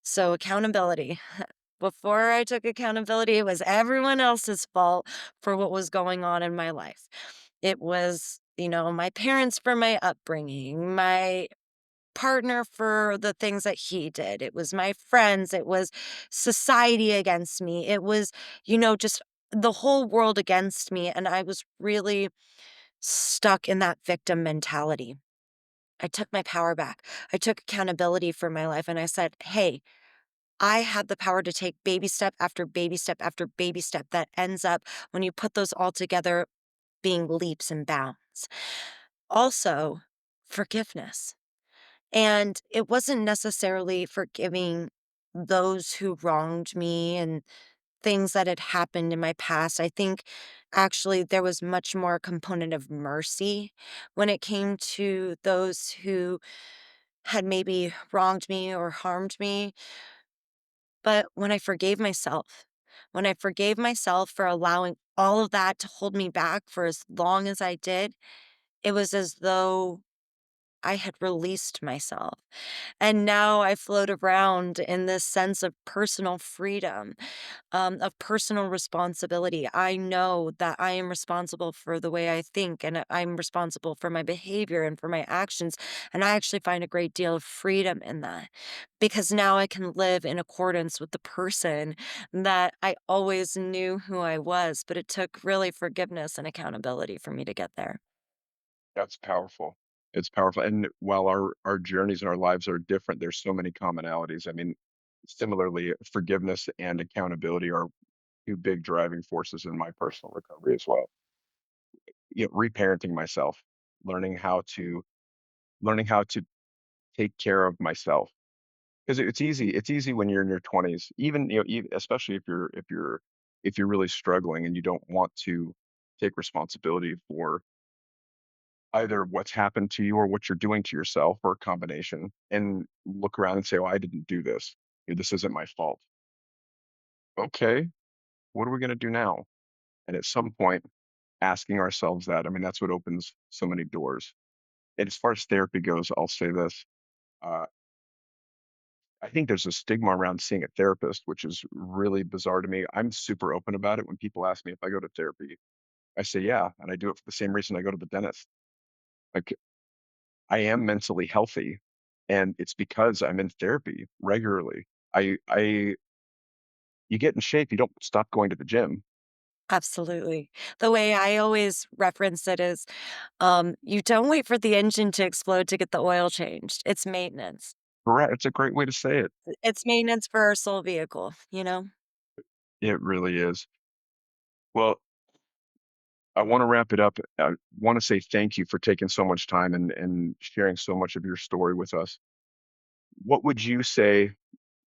So, accountability. Before I took accountability, it was everyone else's fault for what was going on in my life. It was, my parents for my upbringing, my partner for the things that he did. It was my friends. It was society against me. It was, just the whole world against me. And I was really stuck in that victim mentality. I took my power back. I took accountability for my life and I said, hey, I have the power to take baby step after baby step after baby step that ends up, when you put those all together, being leaps and bounds. Also, forgiveness. And it wasn't necessarily forgiving those who wronged me and things that had happened in my past. I think actually there was much more a component of mercy when it came to those who had maybe wronged me or harmed me. But when I forgave myself for allowing all of that to hold me back for as long as I did, it was as though I had released myself. And now I float around in this sense of personal freedom, of personal responsibility. I know that I am responsible for the way I think, and I'm responsible for my behavior and for my actions. And I actually find a great deal of freedom in that because now I can live in accordance with the person that I always knew who I was. But it took really forgiveness and accountability for me to get there. That's powerful. It's powerful, and while our journeys and our lives are different, there's so many commonalities. I mean, similarly, forgiveness and accountability are 2 big driving forces in my personal recovery as well. Reparenting myself, learning how to learning how to take care of myself. 'Cause it's easy when you're in your 20s, even, especially if you're really struggling and you don't want to take responsibility for either what's happened to you or what you're doing to yourself or a combination, and look around and say, "Oh, I didn't do this. This isn't my fault." Okay, what are we gonna do now? And at some point, asking ourselves that, I mean, that's what opens so many doors. And as far as therapy goes, I'll say this, uh, I think there's a stigma around seeing a therapist, which is really bizarre to me. I'm super open about it when people ask me if I go to therapy. I say, "Yeah," and I do it for the same reason I go to the dentist. Like, I am mentally healthy, and it's because I'm in therapy regularly. I You get in shape, you don't stop going to the gym. Absolutely. The way I always reference it is, you don't wait for the engine to explode to get the oil changed. It's maintenance. Correct, it's a great way to say it. It's maintenance for our soul vehicle, you know? It really is. Well, I wanna wrap it up. I wanna say thank you for taking so much time and sharing so much of your story with us. What would you say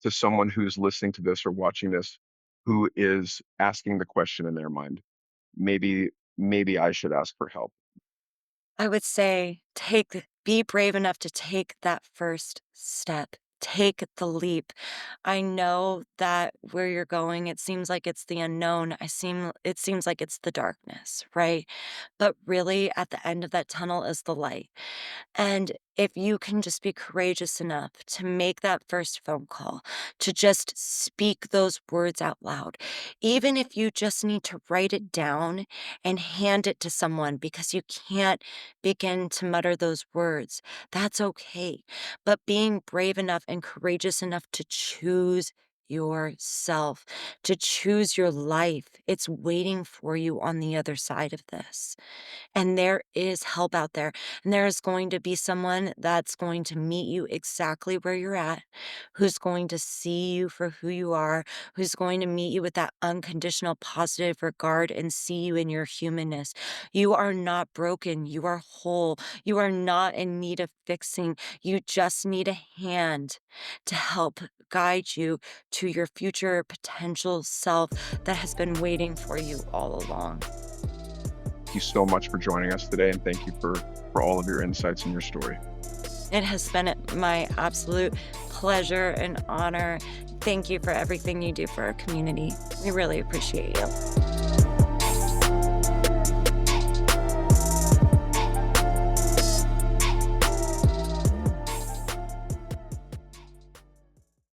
to someone who's listening to this or watching this who is asking the question in their mind? Maybe I should ask for help. I would say be brave enough to take that first step. Take the leap. I know that where you're going, it seems like it's the unknown. It seems like it's the darkness, right? But really at the end of that tunnel is the light. And if you can just be courageous enough to make that first phone call, to just speak those words out loud, even if you just need to write it down and hand it to someone because you can't begin to mutter those words, that's okay. But being brave enough and courageous enough to choose yourself, to choose your life, it's waiting for you on the other side of this. And there is help out there. And there is going to be someone that's going to meet you exactly where you're at, who's going to see you for who you are, who's going to meet you with that unconditional positive regard and see you in your humanness. You are not broken. You are whole. You are not in need of fixing. You just need a hand to help guide you to your future potential self that has been waiting for you all along. you so much for joining us today, and thank you for all of your insights and your story. It has been my absolute pleasure and honor. Thank you for everything you do for our community. We really appreciate you.